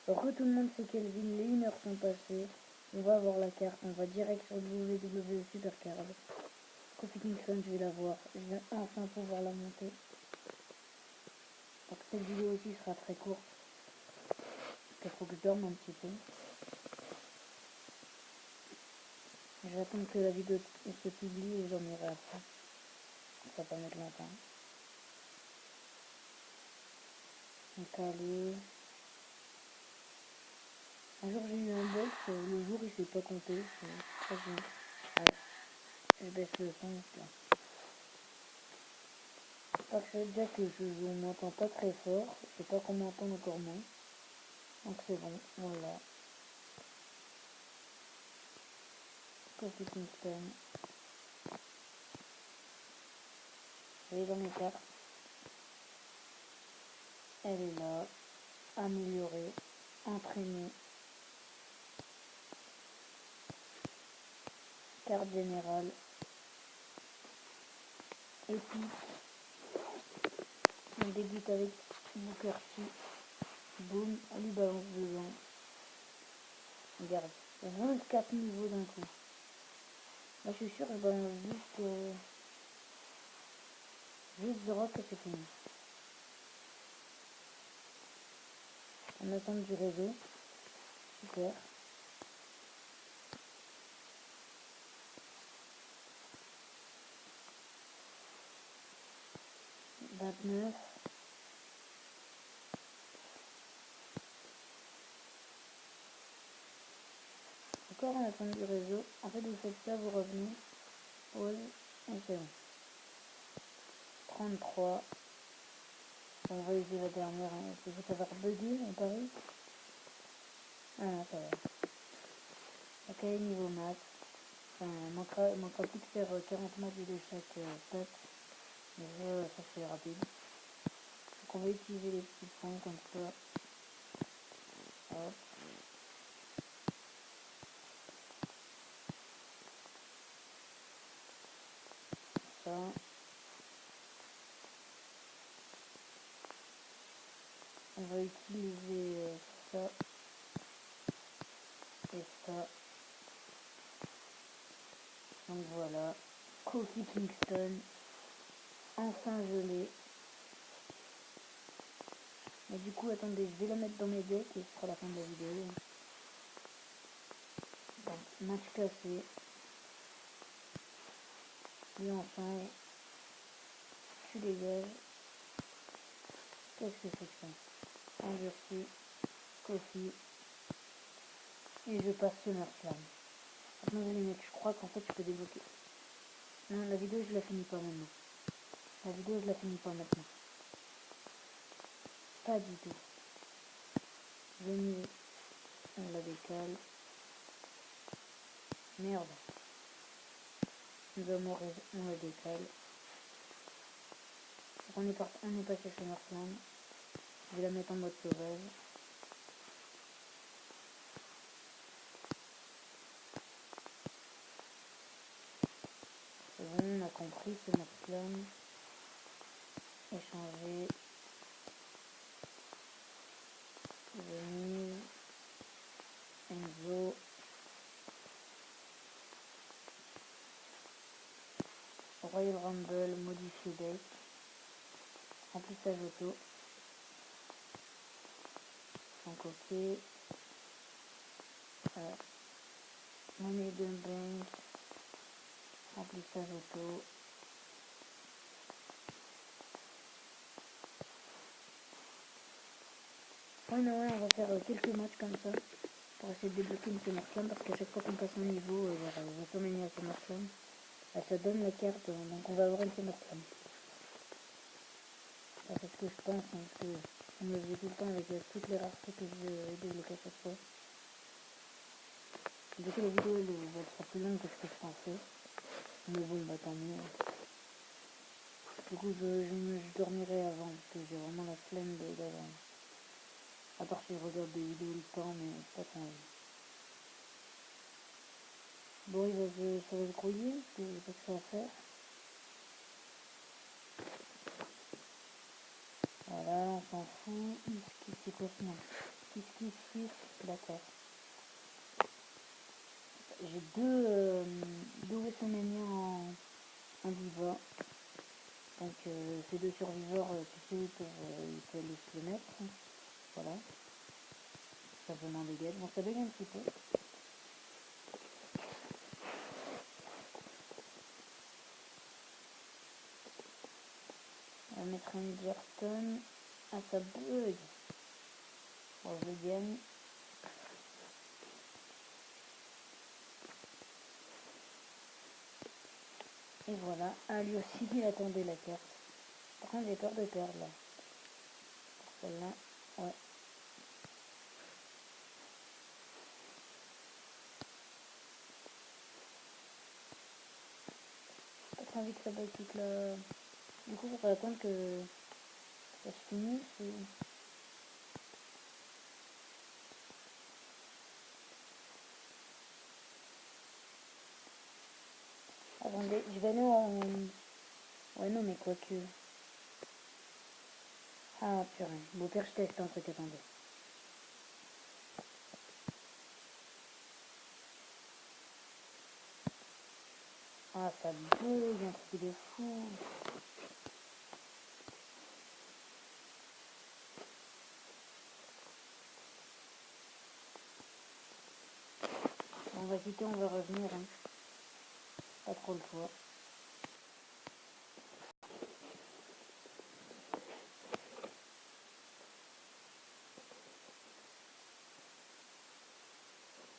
Re tout le monde sait Kelvin, les 1 heure sont passées. On va voir la carte, on va direct sur WWE Supercard. Kofi Kingston, je vais la voir. Je vais enfin pouvoir la monter. Donc cette vidéo aussi sera très courte. Parce qu'il faut que je dorme un petit peu. J'attends que la vidéo se publie et j'en irai après. Ça va pas mettre longtemps. Donc allez. Un jour j'ai eu un box, le jour il s'est pas compté. C'est très bien. Allez, je baisse le son là. Parce que déjà que je m'entends pas très fort, je sais pas qu'on m'entend encore moins. Donc c'est bon, voilà. Kofi Kingston. Je vais dans mes cartes. Elle est là. Améliorée. Entraînée. Carte générale. Épique. On débute avec Booker T. Boom, on lui balance dedans. Regarde, 24 niveaux d'un coup. Là je suis sûr que je balance juste The Rock et c'est fini. On attend du réseau. Super. Neuf. Encore on attend du réseau. En fait vous faites ça, vous revenez. Pause. Et c'est bon. 33. On va essayer la dernière. Hein. Ça va avoir bugué, on parie. Ah non, ça va. Ok, niveau max. Enfin, manquera plus que faire 40 matchs de chaque stat. Mais ça c'est rapide. Donc on va utiliser les petits points comme ça. Hop. Ça. On va utiliser ça et ça. Donc voilà. Kofi Kingston. Enfin gelé. Mais du coup, attendez, je vais la mettre dans mes decks et ce sera la fin de la vidéo. Donc, match cassé. Lui enfin. Tu dégages. Qu'est-ce que c'est que ça? Endurci. Kofi. Et je passe SummerSlam. Attendez les mecs, je crois qu'en fait je peux débloquer. Non, la vidéo je la finis pas maintenant. La vidéo je la finis pas maintenant. Pas du tout. Venez, on la décale. Merde. Nous avons raison, on la décale. Donc on est passé chez SummerSlam. Je vais la mettre en mode sauvage. C'est bon, on a compris SummerSlam. Échanger. Venise. Enzo. Royal Rumble, modifié deck. Remplissage auto. Donc ok. Money de bank. Remplissage auto. Ouais, non, ouais, on va faire quelques matchs comme ça pour essayer de débloquer une SummerSlam parce qu'à chaque fois qu'on passe un niveau vers WrestleMania SummerSlam, ça donne la carte, donc on va avoir une SummerSlam. C'est ce que je pense, hein, parce que on me le faisait tout le temps avec toutes les raretés que je vais débloquer à chaque fois. Du coup la vidéo elle va être plus longue que ce que je pensais, mais bon bah tant mieux. Du coup je dormirai avant parce que j'ai vraiment la flemme d'avant. À part si je regarde des vidéos le temps, mais pas trop envie. Bon, ça va se grouiller, parce que j'ai pas que ça à faire. Voilà, on s'en fout. C'est quoi ce nom? kiss, d'accord. J'ai deux WrestleMania en diva. Donc ces deux surviveurs, tu sais, ils peuvent aller se le mettre. Voilà. Ça peut m'en dégager. Bon, ça bug un petit peu. On va mettre un Jerton. Ah, ça bug. Bon, je le gagne. Et voilà. Ah, lui aussi, il attendait la carte. Par contre, j'ai peur de perdre là. Pour celle-là, ouais. Pas trop envie que ça bug toute la... Du coup, faut attendre que ça se finisse ou... Attendez, je vais aller en... Ouais, non, mais quoique... Ah, purée. Bon, pire, je teste un truc, attendez. Ah, ça bug, un truc de fou. Bon, on va quitter, on va revenir, hein. Pas trop le choix.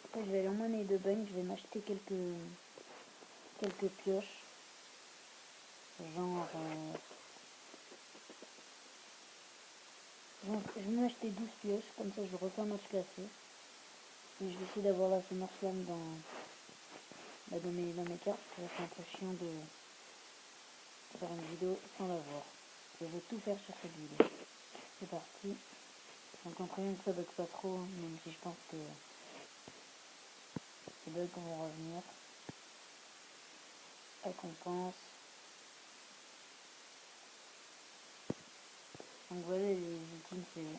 Après, je vais aller en monnaie de banque, je vais m'acheter quelques pioches. Genre... je vais m'acheter 12 pioches, comme ça je refais un match classé. Et je vais essayer d'avoir la SummerSlam dans mes cartes. C'est un peu chiant de faire une vidéo sans l'avoir. Je vais tout faire sur cette vidéo. C'est parti. Donc en premier que ça bug pas trop, hein, même si je pense que ces bugs vont revenir. Récompense. Donc voilà les ultimes c'est...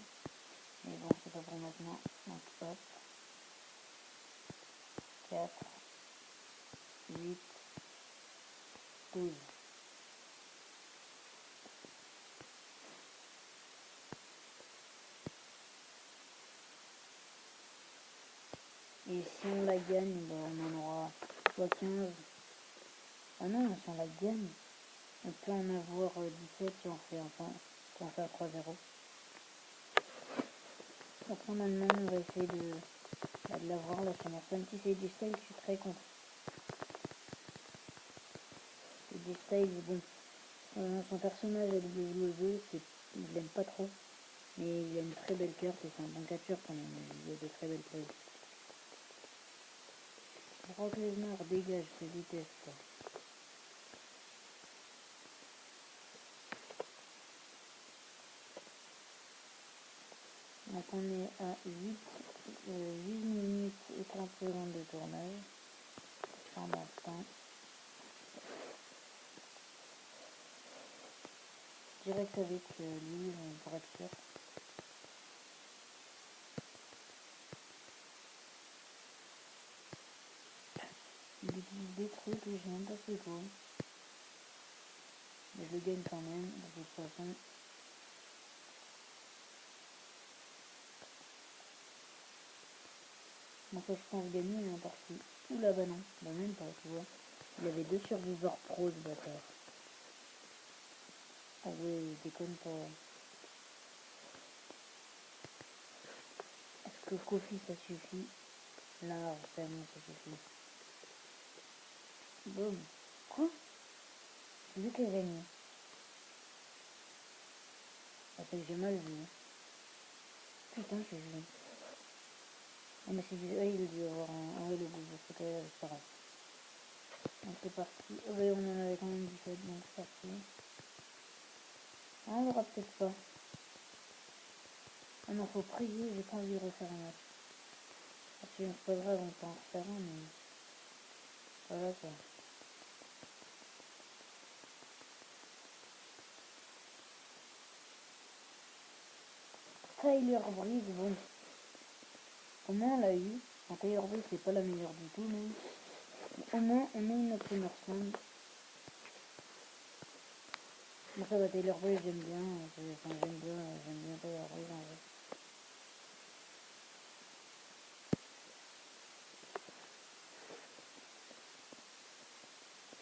Mais bon c'est pas pour maintenant. Donc hop. 4, 8, 12. Et si on la gagne, ben on en aura soit 15. Ah non, si on la gagne, on peut en avoir 17 si on fait enfin, si on fait à 3-0. Donc normalement on va essayer de l'avoir la SummerSlam. Si c'est du style, je suis très content. C'est du style, bon. Son personnage à WWE, il l'aime pas trop. Mais il a une très belle carte et c'est un bon catcheur quand même. Il a de très belles plays. Brock Lesnar, dégage, je déteste. Donc on est à 8 minutes et 30 secondes de tournage. En instant. Direct avec lui pour être sûr. Il utilise des trucs que je sais même pas c'est quoi. Mais je le gagne quand même, de toute façon. Donc je pense gagner en partie. Ouh là bah non, bah même pas, tu vois. Il avait deux survivors pro ce bâtard. Ah ouais, il déconne pas. Est-ce que Kofi ça suffit? Là, vraiment ça suffit. Boum. Quoi? C'est lui qui a gagné. Ça fait que j'ai mal vu. Putain, j'ai vu. Ah mais c'est du... Ah, il a dû avoir un... Ah ouais, le goût, c'est pas grave. Donc c'est parti. Oh bah on en avait quand même 17, donc c'est parti. Ah, on l'aura peut-être pas. Ah non, faut prier, j'ai pas envie de refaire un match. Parce que c'est pas grave, on peut en refaire un, mais... Voilà quoi. Tyler Breeze, bon. Au moins on l'a eu. En Tailleur-Boy c'est pas la meilleure du tout, mais au moins on a une première somme. Moi ça va, Tailleur-Boy j'aime bien. J'aime bien Tailleur-Boy en vrai.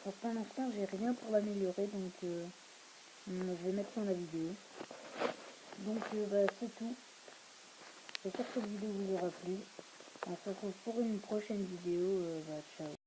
Pour l'instant j'ai rien pour l'améliorer, donc je vais mettre fin à la vidéo. Donc bah, c'est tout. J'espère que cette vidéo vous aura plu. On se retrouve pour une prochaine vidéo. Bah, ciao.